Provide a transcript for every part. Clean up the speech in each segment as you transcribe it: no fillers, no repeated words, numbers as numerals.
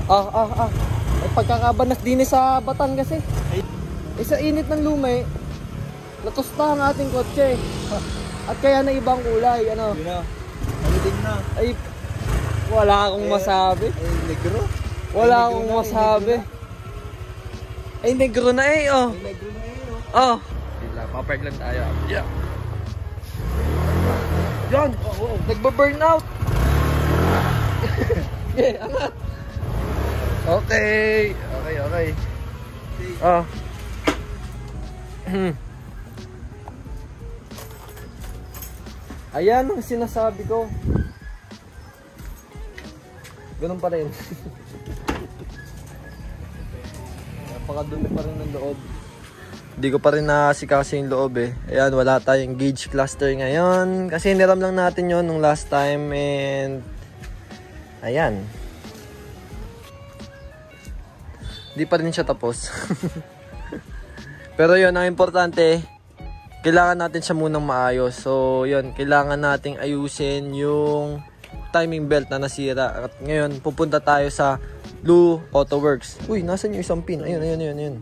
Ay, pagkakabanas din sa Batan kasi. Eh, sa init ng lumay, natusta ang ating kotse. At kaya na ibang kulay, ano? Yun na. Aliting na. Ay, wala akong masabi. Ay, negro. Wala akong masabi. Ay, negro na eh, oh. Ay, negro na eh, oh. Oh. Papark lang tayo. Yeah. Yan! Nagba-burn out! Okay, angat! Okay! Okay. Oh. Ayan ang sinasabi ko. Ganun pa rin. Napakadumi pa rin ng loob. Hindi ko pa rin nasikaso yung loob eh. Ayan, wala tayong gauge cluster ngayon. Kasi niram lang natin yon nung last time and... Ayan. Hindi pa rin siya tapos. Pero yun, ang importante, kailangan natin siya munang maayos. So yun, kailangan nating ayusin yung timing belt na nasira. At ngayon, pupunta tayo sa Blue Auto Works. Uy, nasan yung isang pin? Ayun.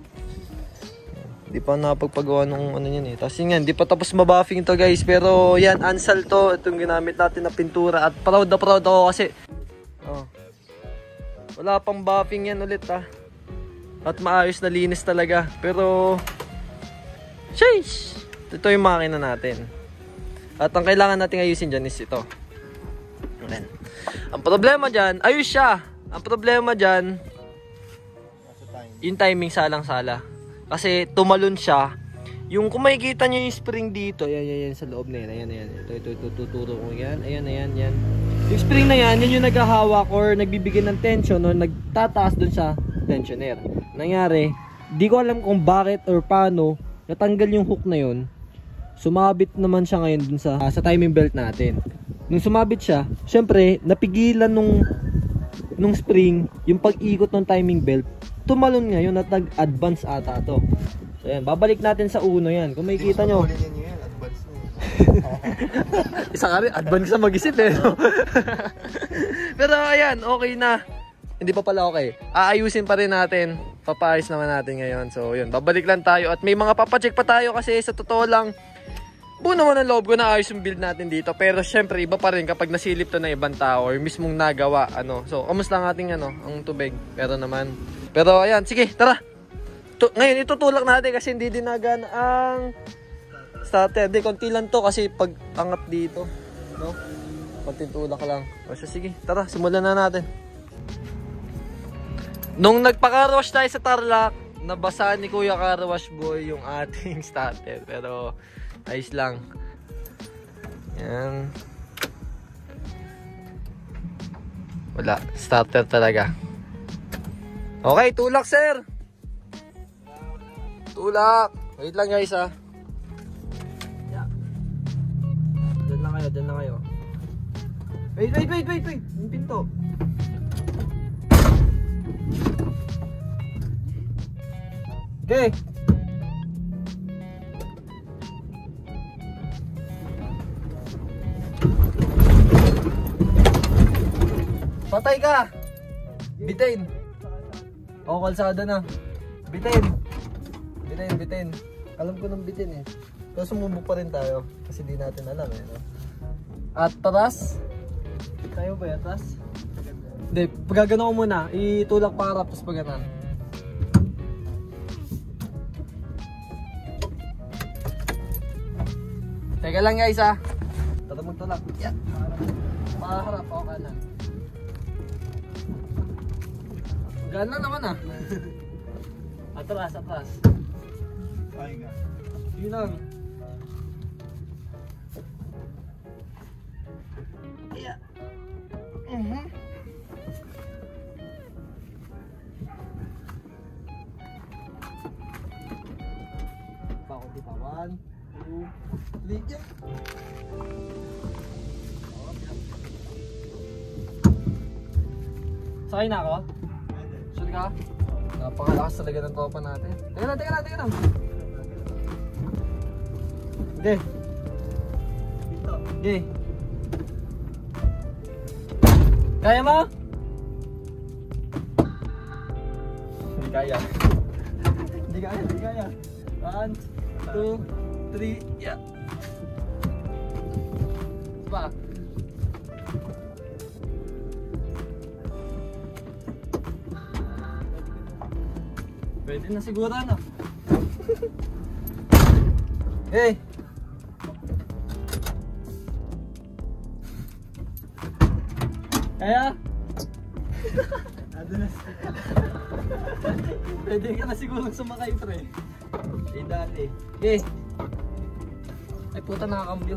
Di pa napagpagawa nung ano yan eh. Tapos yun yan, di pa tapos mabuffing to guys. Pero yan, Ansal to. Itong ginamit natin na pintura. At proud na proud ako kasi wala pang buffing yan ulit ah. At maayos na linis talaga. Pero sheesh! Ito yung makina natin. At ang kailangan natin ayusin dyan is ito. Ayan. Ang problema dyan, ayos siya. Ang problema dyan, yung timing salang-sala. Kasi tumalon siya. Yung kung makikita nyo yung spring dito, yan sa loob na yan. Ayan. Ito, tuturo ko yan. Ayan. Yung spring na yan yung naghahawak or nagbibigay ng tension or nagtataas dun sa tensioner. Nangyari, di ko alam kung bakit or paano natanggal yung hook na yun. Sumabit naman siya ngayon dun sa timing belt natin. Nung sumabit siya, syempre, napigilan nung spring yung pag-ikot ng timing belt. Tumalon ngayon at nag-advance ata to. So yan, babalik natin sa uno yan. Kung makikita nyo. Isa ka rin, advance na mag-isip eh. Pero ayan, okay na. Hindi pa pala okay. Aayusin pa rin natin. Papaayos naman natin ngayon. So yun, babalik lang tayo. At may mga papacheck pa tayo kasi sa totoo lang, buo naman ang loob ko na ayos yung build natin dito. Pero syempre, iba pa rin kapag nasilip to na ibang tao or mismong nagawa. So, kamusta ang ating ang tubig? Pero ayan, sige, tara. Ngayon, itutulak natin kasi hindi dinagan ang starter. Hindi, konti lang to kasi pag angat dito. No? Konting tulak lang. So, sige, tara, simulan na natin. Nung nagpaka-wash tayo sa Tarlac, nabasa ni Kuya Car-Wash Boy yung ating starter. Pero, ayos lang. Yan. Wala, starter talaga. Okay, tulak sir. Tulak. Wait lang guys ha. Yeah. Diyan lang kayo. Wait. Yung pinto. Okay. Patay ka. Bitin. O, kalsada na. Bitin. Alam ko nang bitin eh. Pero sumubok pa rin tayo. Kasi di natin alam eh. No? At taras. Tayo ba yatas? Hindi, pagagano ko muna. Itulak pa harap, tapos pagganan. Teka lang guys ha. Tara magtulak. Yan. Paharap ako kanan. Gana naman ah. Atras. Ay nga. Yun lang. Yeah. Pakunti pa. 1, 2, 3. Sakay na ako? Sure ka? Napakalakas talaga ng tropa natin. Teka lang. Okay. Okay. Kaya mo? kaya. Hindi kaya, hindi kaya. 1, 2, 3, yeah. Pa. Pwede na siguro na. Hey! Kaya? Pwede ka na siguro sumakay, pre. Eh, dati. Okay. Ay, puta, nakakambyo.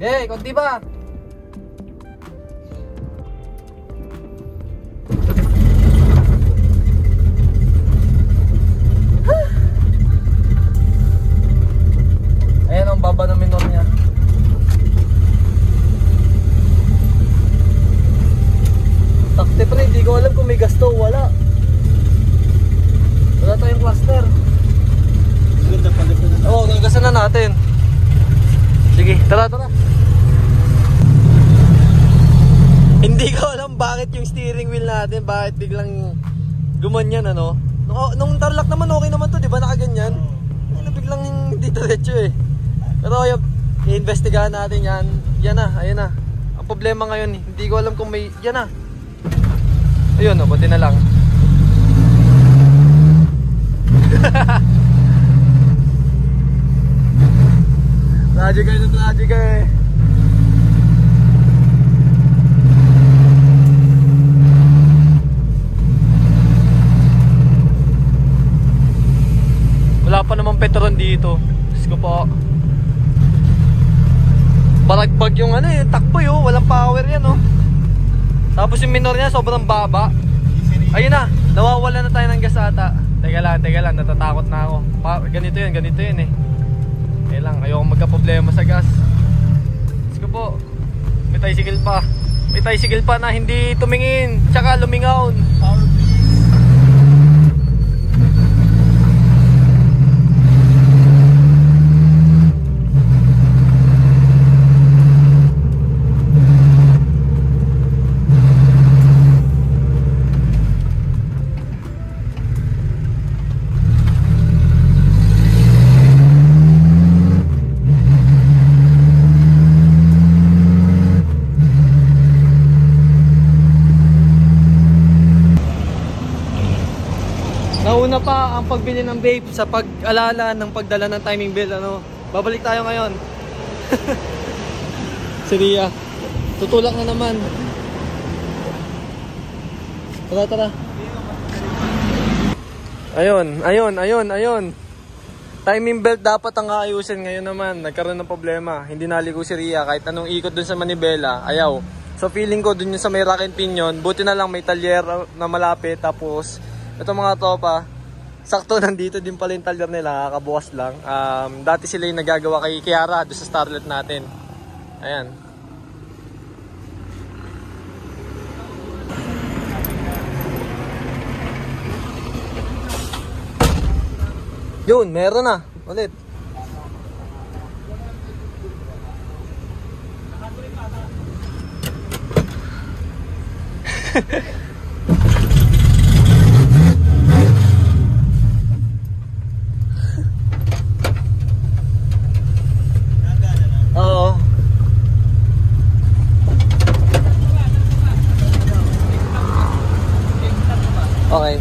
Okay, konti ba? Ayan ang baba ng minor niya. Takte, pre, hindi ko alam kung may gasto o wala. Wala tayong cluster. Ganda pala ko na. Oo, gagasan na natin. Sige, tara, tara. Hindi ko alam bakit yung steering wheel natin, bakit biglang gumanyan, ano. Nung tarlac naman okay naman to, di ba, nakaganyan? Ano, biglang hindi diretso eh. Pero yung i-investigahan natin yan. Yan na, ayun na. Ang problema ngayon, hindi ko alam kung may, yan na. Ayun, o, buti na lang. Tragika na tragika eh. Wala pa namang petron dito. Diyos ko po. Baragbag yung ano eh, takbo yun. Walang power yan oh. Tapos yung minor niya sobrang baba. Ayun na, nawawala na tayo ng gas ata. Teka lang, natatakot na ako. Ganito yun eh. Kaya lang, ayoko magka-problema sa gas. Let's go po. May tricycle pa. May tricycle pa na hindi tumingin. Tsaka lumingaw. Power please. Nauna pa ang pagbili ng vape sa pag-alala ng pagdala ng timing belt, ano. Babalik tayo ngayon. Si Ria. Tutulak na naman. Tara, tara. Ayun. Timing belt dapat ang aayusin. Ngayon naman, nagkaroon ng problema. Hindi naligo si Ria. Kahit anong ikot dun sa manibela, ayaw. So feeling ko dun yung sa may rack and pinion, buti na lang may talyer na malapit. Tapos ito mga tropa, sakto nandito din pala yung talyer nila, kakabukas lang. Dati sila yung nagagawa kay Kiara doon sa Starlet natin. Ayan. Yun, meron na. Ulit. Oo. Okay.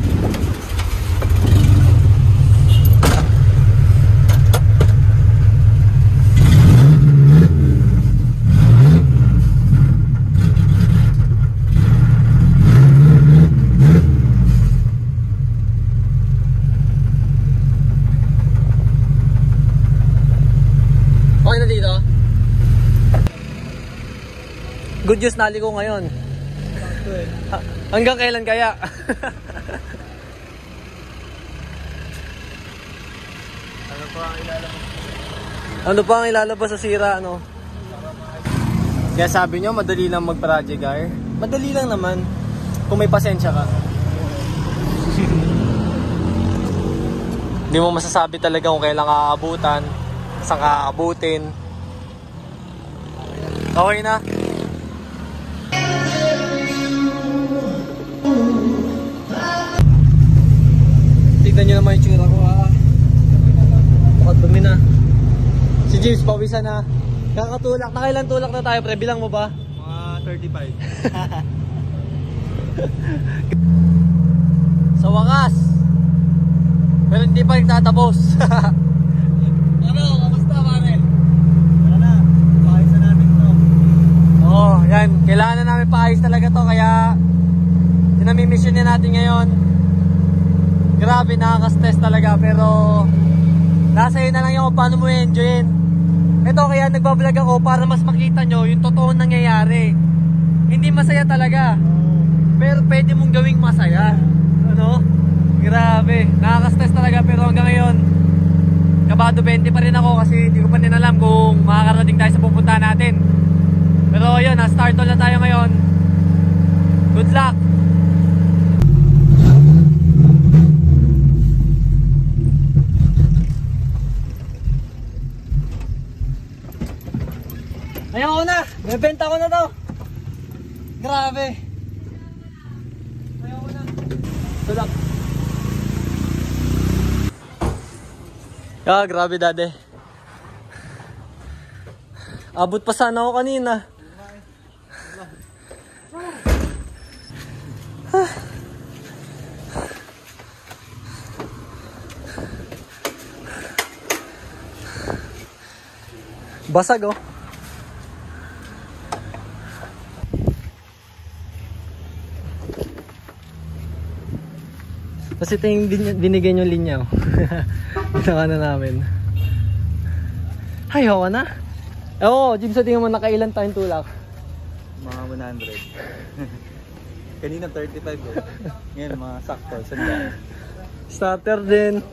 Okay na dito? Good news, naligo ngayon. Hanggang kailan kaya? Ano pa ang ilalabas sa sira, ano? Kaya sabi nyo, madali lang mag-project car. Madali lang naman, kung may pasensya ka. Hindi mo masasabi talaga kung kailan kakaabutan, saan kakaabutin. Okay na. Tignan nyo naman yung tsura ko ha. Baka dumi na. Si James, pawisan na. Kakatulak. Nakailan tulak na tayo pre? Bilang mo ba? Mga 35. Sa wakas. Pero hindi pa nagtatapos. Ano? Kamusta pare? Wala na. Pakis na namin to. Oo, yan. Kailangan na namin paayos talaga to. Kaya dinamimission na natin ngayon. Grabe, nakaka-stress talaga. Pero nasa iyo na lang yung kung paano mo enjoyin. Ito kaya nagbablog ako para mas makita nyo yung totoong nangyayari. Hindi masaya talaga. Pero pwede mong gawing masaya. Ano? Grabe, nakaka-stress talaga. Pero hanggang ngayon kabado 20 pa rin ako kasi hindi ko pa din alam kung makakarating tayo sa pupuntahan natin. Pero yun, na-start na tayo ngayon. Good luck! Ayaw ko na! Bebenta ko na to! Grabe! Ayaw ko na! Tulak! Ah, grabe dade. Abot pa sana ako kanina. Basag oh. Kasi ito yung binigay yung linya oh. Ginawa na namin. Ay, hawa na. Oo, Jim, sa tingin mo nakailan tayong tulak? Mga 100. Kanina 35 eh. Ngayon mga sakto. Sandaan. Starter din.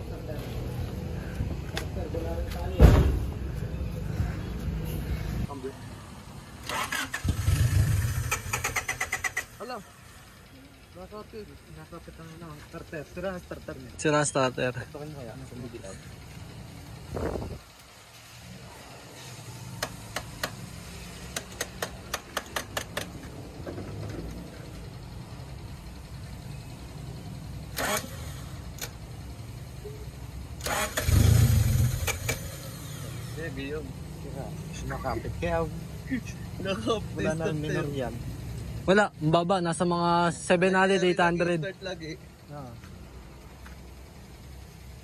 Alam. Nakapit ang starter. Sira ang starter niya. Sira ang starter. Ito kayo kaya. Yun. Nakapit kaya wala na minor yan. Wala, mbaba. Nasa mga 700, 800. Start lagi.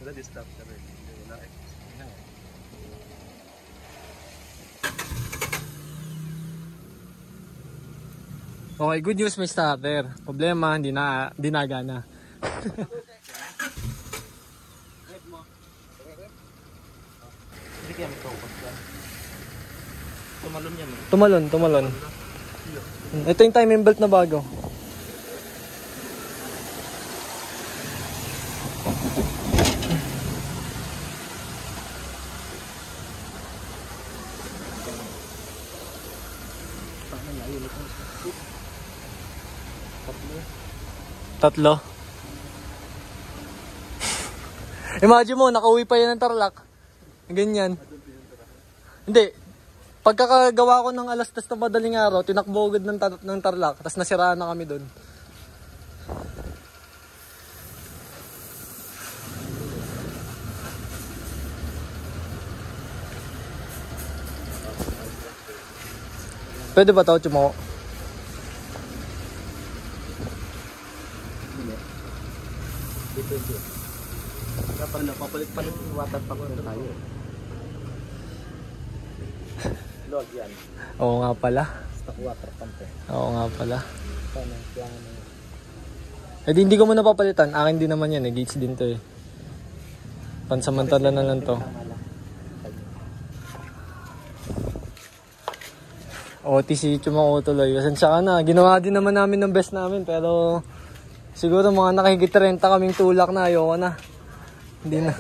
Wala di-stop ka rin. Wala eh. Okay, good news may starter. Problema, hindi nagana. Hindi kaya magkakot ka. Tumalon yan eh. Tumalon. Ito yung timing belt na bago. Tatlo. Imagine mo, nakauwi pa yan ng Tarlac. Ganyan. Hindi. Pagkakagawa ko ng alas 10 na madaling araw, tinakbo agad ng Tarlac, tapos nasiraan na kami doon. Pwede ba ito, Chumoko? Napapalit pa ng water pa ko rin tayo. Log yan. Oo nga pala. Stock water pump eh. Oo nga pala. Paano? Kailangan na yun. Eh di, hindi ko muna papalitan. Akin din naman yan eh. Gates din to eh. Pansamantala na lang to. OTC Chumoko tuloy. Pasensya ka na. Ginawa din naman namin ng best namin. Pero siguro mga nakikita 30 kaming tulak na. Ayoko na. Hindi na.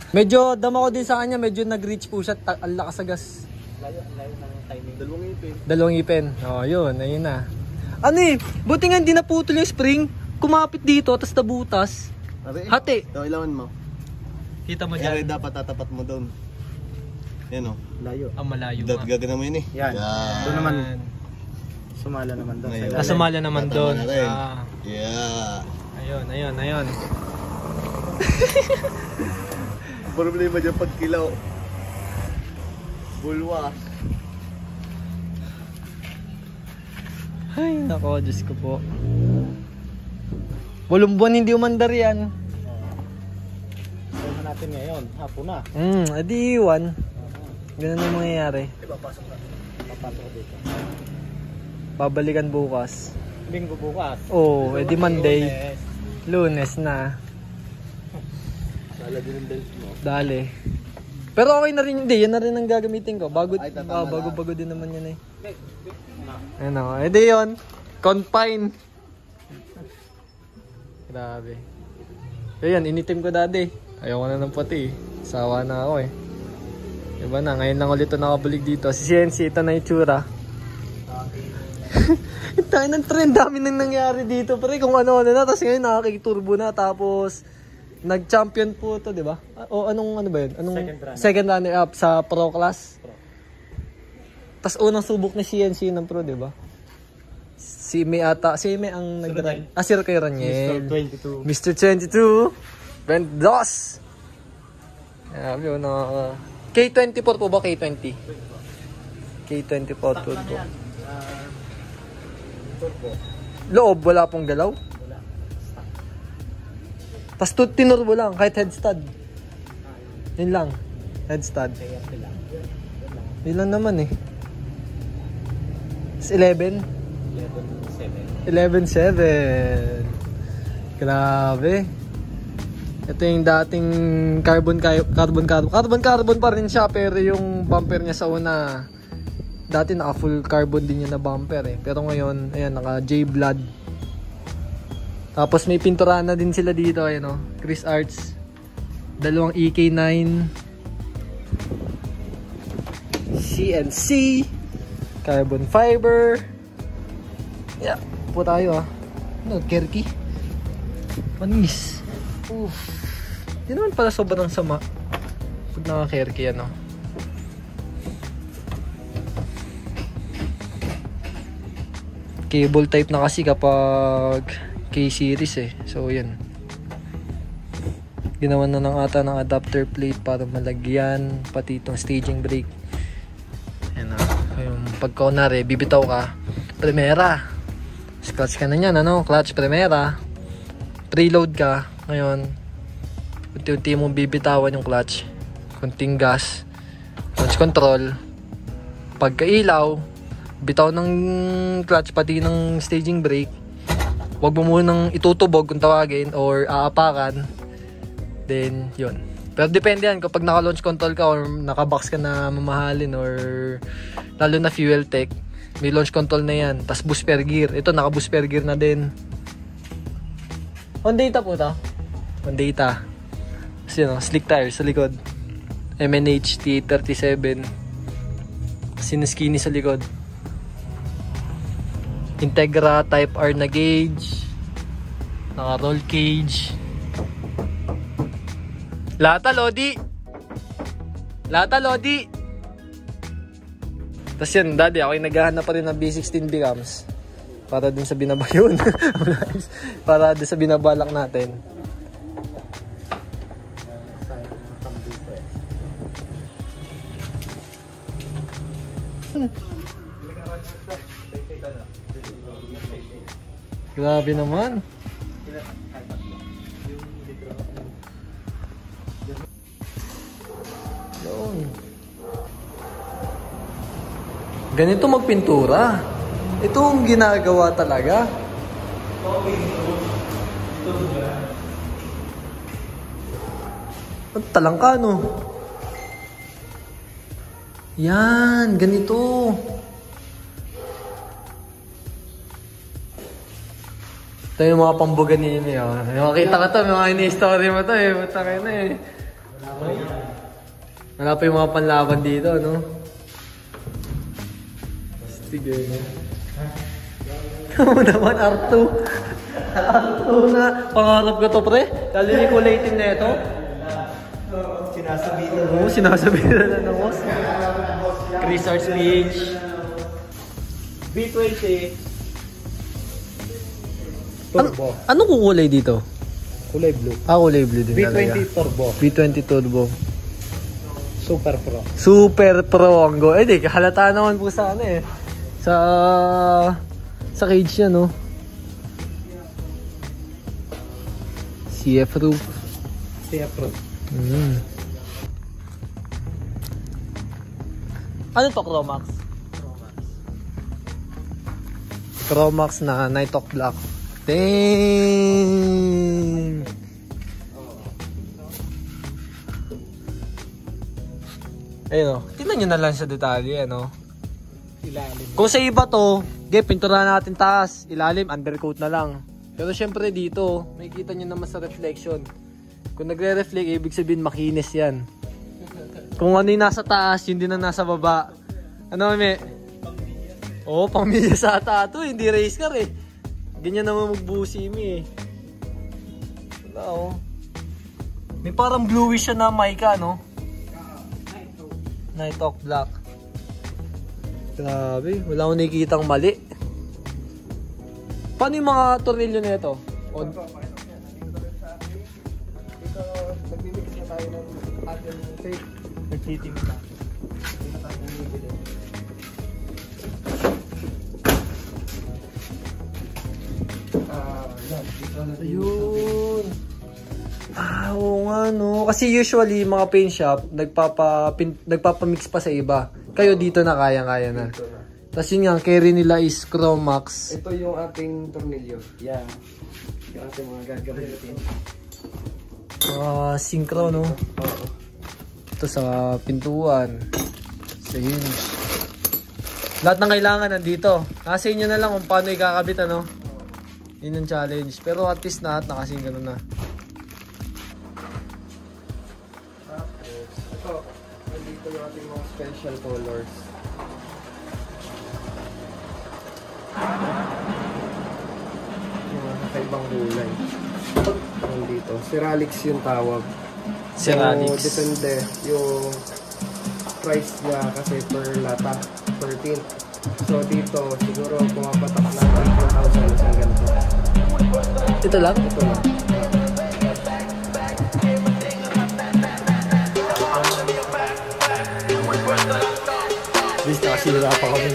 Medyo dama ko din sa kanya. Medyo nag-reach po siya. Ang lakas sa gas. Layo ng timing. Dalawang ipin. Dalawang ipin. Oh, yun. Ayun na. Ano eh. Buti nga hindi naputol yung spring. kumapit dito, tapos nabutas. Hati. Ito, ilawan mo. Kita mo Kaya dyan. dapat tatapat mo doon. Yan o. Layo. Ang malayo nga. Gagana mo yun eh. Yan. Doon naman. Sumala naman doon. Sumala naman doon. Yeah. Ayun. Problema dyan pag kilaw. Bulwas. Ay, nako, Diyos ko po. 8 buwan hindi umandar yan. Saan natin ngayon? Hapon na. Adi iwan. Ganun ang mangyayari. Papasok dito. Babalikan bukas. Linggo bukas. Oh, edi Monday. Lunes na. Dala din ang belt mo. Dali. Pero okay na rin, hindi. Yan na rin ang gagamitin ko. Bago din naman yan eh. Ano, edi yun. Confine. Grabe. Ayan, initim ko dati. Ayoko na ng pati. Sawa na ako eh. Diba na, ngayon lang ulit ito nakabalik dito. Si CNC, ito na itsura. Tayo ng trend, dami nang nangyari dito. Pero kung ano-ano na, tapos ngayon nakakik-turbo na. Tapos, nag-champion po ito, di ba? O ano ba yun? Second runner-up sa Pro Class. Tapos unang subok ni CNC ng Pro, di ba? Si May ang nag-run. Si Roque Raniel. Mr. 22. Brent Dos. Sabi yun na. K24 po ba? K20? K24 turbo. Loob, wala pong galaw? Wala. Tapos tinurbo lang, kahit head stud. Yun lang. Head stud. Yun lang naman eh. 11? 11.7. Grabe. Ito yung dating carbon pa rin siya, pero yung bumper niya sa una dati naka full carbon din yun na bumper eh. Pero ngayon, ayan, naka J-Blood. Tapos may pintura na din sila dito, ayan o. Chris Arts. Dalawang EK9. CNC. Carbon fiber. Yeah, po tayo ah. Ano, Kerky? Panis. Oof. Di naman pala sobrang sama. Pag naka-Kerky, ano. Cable type na kasi kapag K-series eh. So, yan. Ginawa na ng ata ng adapter plate para malagyan. Pati itong staging brake. Yan ah. Yung pagkaunari, bibitaw ka. Primera. Clutch ka na yan, ano? Clutch primera. Preload ka. Ngayon, unti-unti mong bibitawan yung clutch. Kunting gas. Launch control. Pagkailaw, bitaw ng clutch pati ng staging brake. Huwag mo munang itutubog kung tawagin or aapakan. Then, yun. Pero depende yan kapag naka-launch control ka or naka-box ka na mamahalin or lalo na fuel tech. May launch control na yan. Tapos boost per gear. Ito, naka-boost per gear na din. On data po ito. On data. Kasi yun, slick tires sa likod. MNH T37. Sinuskinny sa likod. Integra Type R na gauge. Naka-roll cage. Lata, Lodi! Lata, Lodi! Tapos yan, daddy, ako yung naghahanap pa rin ng B16 Becomes. Para dun sa binabayon. Para dun sa binabalak natin. Grabe naman. Doon. Ganito magpintura. Ito ang ginagawa talaga. Talangka, no? Yan, ganito. Ito yung mga pambugan ninyo. May makita ka to, may mga ini-story mo to eh. Buta kayo na eh. Wala pa yung mga panlaban dito, no? Sige. Kamu naman, R2. na, pangarap ko to pre. Lalo yung kulay itim na ito. Sinasabitan. Oo, sinasabitan na ng boss. Chris Arts Beach. B20 Turbo. Anong kukulay dito? Kulay blue. Kulay blue din B20 talaga. Turbo. B20 Turbo. Super Pro. Super Pro ang go. Di, halata naman po sa ano eh. Sa cage yan, no? CF roof. CF Pro. Ano to, Chromax? Chromax na Night Hawk Black. Dang! Ayun o. Tingnan nyo na lang sa detalye, ano? Ilalim. Kung sa iba to, pinturahan natin taas. Ilalim, undercoat na lang. Pero syempre dito, makikita nyo naman sa reflection. Kung nagre-reflect, ibig sabihin makinis yan. Kung ano yung nasa taas, yun din ang nasa baba. Ano, Mami? Oo, pamilya sa tato. Hindi race car eh. Ganyan naman magbusi mi eh. Wala oh. May parang bluish siya na mica, no? Night Hawk Black. Grabe, wala akong nakikitang mali. Paano yung mga tornilyo na ito? Dito, nagbibigit na tayo ng pattern ng tape. Nag-fitting na. Hindi na tayo bumibili. Yan. Dito na Ayun. Oo nga no. Kasi usually mga paint shop, nagpapamix pa sa iba. Kayo dito na kaya-kaya na. Dito na. Tapos yun nga, carry nila is Chromax. Ito yung ating tornilyo. Yan. Yung ating mga gagamitin. Synchro no. Oo. Ito sa pintuan. Sa hinge. Lahat ng kailangan nandito. Nasa inyo na lang kung paano ikakabit ano. Yun yung challenge. Pero at least lahat nakasyncro na. Ito. Nandito yung ating mga special colors. Yung mga kakaibang kulay. Nandito. Ceralix yung tawag. Ceralix. So, depende yung price niya kasi per lata, per tin. So dito, siguro pumapatak na 1,000 isang ganito. Ito lang? Ito lang. Please, nakasira pa kami.